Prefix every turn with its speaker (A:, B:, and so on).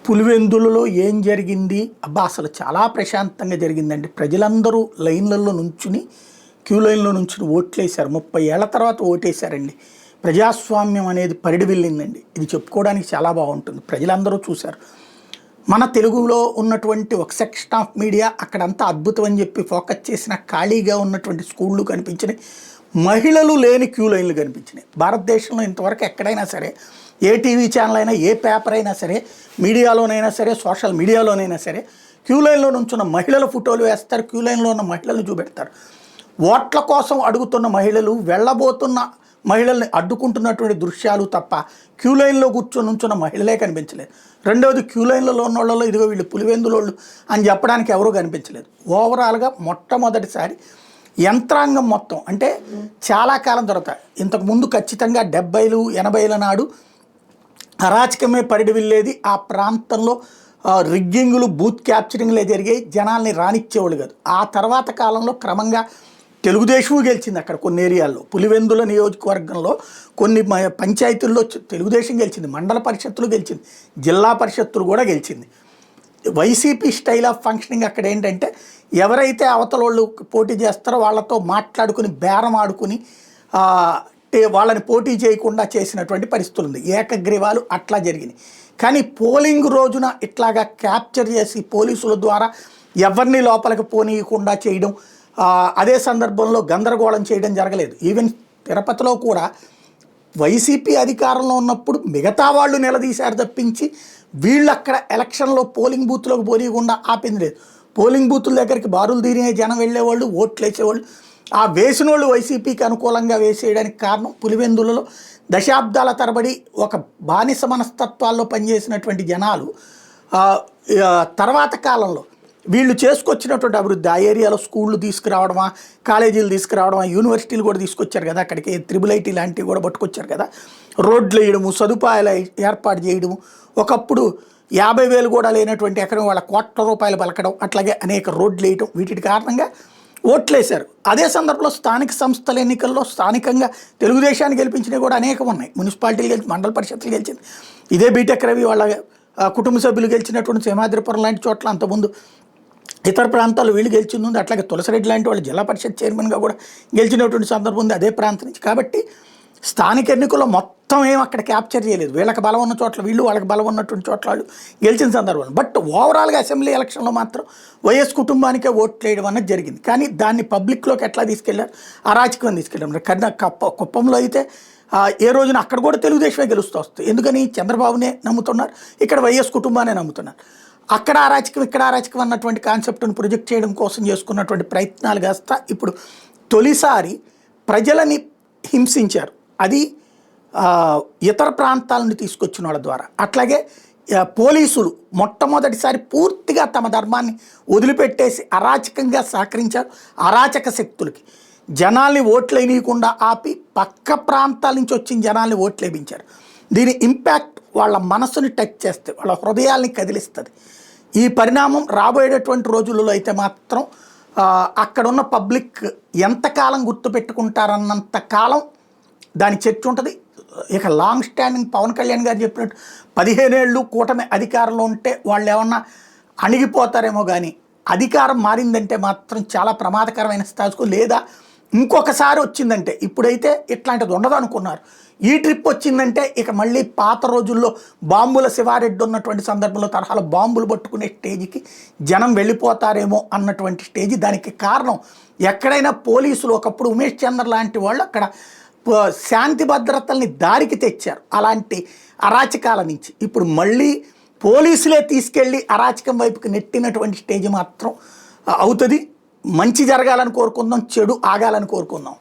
A: పులివెందులలో ఏం జరిగింది? అబ్బా! అసలు చాలా ప్రశాంతంగా జరిగిందండి. ప్రజలందరూ లైన్‌లలో నుంచుని, క్యూ లైన్‌లో నుంచుని ఓట్లేశారు. 30 ఏళ్ల తర్వాత ఓటేశారండి. ప్రజాస్వామ్యం అనేది పరిఢవిల్లిందండి. ఇది చెప్పుకోవడానికి చాలా బాగుంటుంది. ప్రజలందరూ చూశారు. మన తెలుగులో ఉన్నటువంటి ఒక సెక్షన్ ఆఫ్ మీడియా అక్కడంతా అద్భుతం అని చెప్పి ఫోకస్ చేసిన ఖాళీగా ఉన్నటువంటి స్కూళ్ళు కనిపించినాయి. మహిళలు లేని క్యూ లైన్లు కనిపించినాయి. భారతదేశంలో ఇంతవరకు ఎక్కడైనా సరే, ఏ టీవీ ఛానల్ అయినా, ఏ పేపర్ అయినా సరే, మీడియాలోనైనా సరే, సోషల్ మీడియాలోనైనా సరే, క్యూ లైన్లో నుంచున్న మహిళల ఫోటోలు వేస్తారు. క్యూ లైన్లో ఉన్న మహిళలను చూపెడతారు. ఓట్ల కోసం అడుగుతున్న మహిళలు, వెళ్ళబోతున్న మహిళల్ని అడ్డుకుంటున్నటువంటి దృశ్యాలు తప్ప క్యూ లైన్లో కూర్చొని నుంచున్న మహిళలే కనిపించలేదు. రెండవది, క్యూ లైన్లలో ఉన్న వాళ్ళలో ఇదిగో వీళ్ళు పులివెందులోళ్ళు అని చెప్పడానికి ఎవరూ కనిపించలేదు. ఓవరాల్గా మొట్టమొదటిసారి యంత్రాంగం మొత్తం, అంటే చాలా కాలం తర్వాత, ఇంతకుముందు ఖచ్చితంగా 70లు 80ల నాడు అరాచకమే పరిడివిల్లేది. ఆ ప్రాంతంలో రిగ్గింగులు, బూత్ క్యాప్చరింగ్లే జరిగాయి. జనాల్ని రానిచ్చేవాళ్ళు కాదు. ఆ తర్వాత కాలంలో క్రమంగా తెలుగుదేశము గెలిచింది. అక్కడ కొన్ని ఏరియాల్లో, పులివెందుల నియోజకవర్గంలో కొన్ని పంచాయతీల్లో తెలుగుదేశం గెలిచింది. మండల పరిషత్తులు గెలిచింది, జిల్లా పరిషత్తులు కూడా గెలిచింది. వైసీపీ స్టైల్ ఆఫ్ ఫంక్షనింగ్ అక్కడ ఏంటంటే, ఎవరైతే అవతల వాళ్ళు పోటీ చేస్తారో వాళ్ళతో మాట్లాడుకుని, బేరం ఆడుకుని వాళ్ళని పోటీ చేయకుండా చేసినటువంటి పరిస్థితులు ఉంది. ఏకగ్రీవాలు అట్లా జరిగినాయి. కానీ పోలింగ్ రోజున ఇట్లాగా క్యాప్చర్ చేసి పోలీసుల ద్వారా ఎవరిని లోపలికి పోనీయకుండా చేయడం, అదే సందర్భంలో గందరగోళం చేయడం జరగలేదు. ఈవెన్ తిరుపతిలో కూడా వైసీపీ అధికారంలో ఉన్నప్పుడు మిగతా వాళ్ళు నిలదీశారు తప్పించి, వీళ్ళు అక్కడ ఎలక్షన్లో పోలింగ్ బూత్లోకి పోనీయకుండా ఆపింది లేదు. పోలింగ్ బూతుల దగ్గరికి బారులు తీరిన జనం వెళ్ళేవాళ్ళు, ఓట్లు వేసేవాళ్ళు. ఆ వేసిన వాళ్ళు వైసీపీకి అనుకూలంగా వేసేయడానికి కారణం, పులివెందులలో దశాబ్దాల తరబడి ఒక బానిస మనస్తత్వాల్లో పనిచేసినటువంటి జనాలు తర్వాత కాలంలో వీళ్ళు చేసుకొచ్చినటువంటి అభివృద్ధి, ఆ ఏరియాలో స్కూళ్ళు తీసుకురావడమా, కాలేజీలు తీసుకురావడమా, యూనివర్సిటీలు కూడా తీసుకొచ్చారు కదా, అక్కడికి త్రిబుల్ ఐటీ లాంటివి కూడా పట్టుకొచ్చారు కదా, రోడ్లు వేయడము, సదుపాయాలు ఏర్పాటు చేయడము. ఒకప్పుడు 50,000 కూడా లేనటువంటి ఎకరం వాళ్ళ ₹1,00,00,000 పలకడం, అట్లాగే అనేక రోడ్లు వేయడం, వీటి కారణంగా ఓట్లేశారు. అదే సందర్భంలో స్థానిక సంస్థల ఎన్నికల్లో స్థానికంగా తెలుగుదేశాన్ని గెలిపించినవి కూడా అనేకం ఉన్నాయి. మున్సిపాలిటీలు గెలిచి, మండల పరిషత్తులు గెలిచింది. ఇదే బీటెక్ రవి వాళ్ళ కుటుంబ సభ్యులు గెలిచినటువంటి సింహాద్రిపురం లాంటి చోట్ల అంతకుముందు ఇతర ప్రాంతాలు వీళ్ళు గెలిచింది ఉంది. అట్లాగే తులసిరెడ్డి లాంటి వాళ్ళు జిల్లా పరిషత్ చైర్మన్గా కూడా గెలిచినటువంటి సందర్భం ఉంది అదే ప్రాంతం నుంచి. కాబట్టి స్థానిక ఎన్నికల్లో మొత్తం ఏం అక్కడ క్యాప్చర్ చేయలేదు. వీళ్ళకి బలం ఉన్న చోట్ల వీళ్ళు, వాళ్ళకి బలం ఉన్నటువంటి చోట్ల వాళ్ళు గెలిచిన సందర్భం. బట్ ఓవరాల్గా అసెంబ్లీ ఎలక్షన్లో మాత్రం వైఎస్ కుటుంబానికే ఓట్లు వేయడం అన్నది జరిగింది. కానీ దాన్ని పబ్లిక్లోకి ఎట్లా తీసుకెళ్లారు? అరాచకం తీసుకెళ్ళారు. కన్నా కుప్పంలో అయితే ఏ రోజున అక్కడ కూడా తెలుగుదేశమే గెలుస్తూ వస్తుంది. ఎందుకని? చంద్రబాబునే నమ్ముతున్నారు, ఇక్కడ వైఎస్ కుటుంబానే నమ్ముతున్నారు. అక్కడ అరాచకం, ఇక్కడ అరాచకం అన్నటువంటి కాన్సెప్ట్ను ప్రొజెక్ట్ చేయడం కోసం చేసుకున్నటువంటి ప్రయత్నాలు కాస్త ఇప్పుడు తొలిసారి ప్రజలని హింసించారు. అది ఇతర ప్రాంతాల నుండి తీసుకొచ్చిన వాళ్ళ ద్వారా. అట్లాగే పోలీసులు మొట్టమొదటిసారి పూర్తిగా తమ ధర్మాన్ని వదిలిపెట్టేసి అరాచకంగా సహకరించారు. అరాచక శక్తులకి జనాల్ని ఓట్లేనియకుండా ఆపి పక్క ప్రాంతాల నుంచి వచ్చిన జనాల్ని ఓట్లేపించారు. దీని ఇంపాక్ట్ వాళ్ళ మనసుని టచ్ చేస్తే, వాళ్ళ హృదయాల్ని కదిలిస్తుంది. ఈ పరిణామం రాబోయేటటువంటి రోజులలో అయితే మాత్రం అక్కడున్న పబ్లిక్ ఎంతకాలం గుర్తుపెట్టుకుంటారన్నంత కాలం దాని చర్చ ఉంటుంది. ఇక లాంగ్ స్టాండింగ్ పవన్ కళ్యాణ్ గారు చెప్పినట్టు 15 ఏళ్ళు కూటమి అధికారంలో ఉంటే వాళ్ళు ఏమన్నా అణిగిపోతారేమో, కానీ అధికారం మారిందంటే మాత్రం చాలా ప్రమాదకరమైన స్థాయికి, లేదా ఇంకొకసారి వచ్చిందంటే, ఇప్పుడైతే ఇట్లాంటిది ఉండదు అనుకున్నారు, ఈ ట్రిప్ వచ్చిందంటే ఇక మళ్ళీ పాత రోజుల్లో బాంబుల శివారెడ్డి ఉన్నటువంటి సందర్భంలో తరహాలో బాంబులు పట్టుకునే స్టేజ్కి జనం వెళ్ళిపోతారేమో అన్నటువంటి స్టేజ్. దానికి కారణం ఎక్కడైనా పోలీసులు, ఒకప్పుడు ఉమేష్ చంద్ర లాంటి వాళ్ళు అక్కడ శాంతి భద్రతల్ని దారికి తెచ్చారు అలాంటి అరాచకాల నుంచి. ఇప్పుడు మళ్ళీ పోలీసులే తీసుకెళ్ళి అరాచకం వైపుకి నెట్టినటువంటి స్టేజ్ మాత్రం అవుతుంది. మంచి జరగాలని కోరుకుందాం, చెడు ఆగాలని కోరుకుందాం.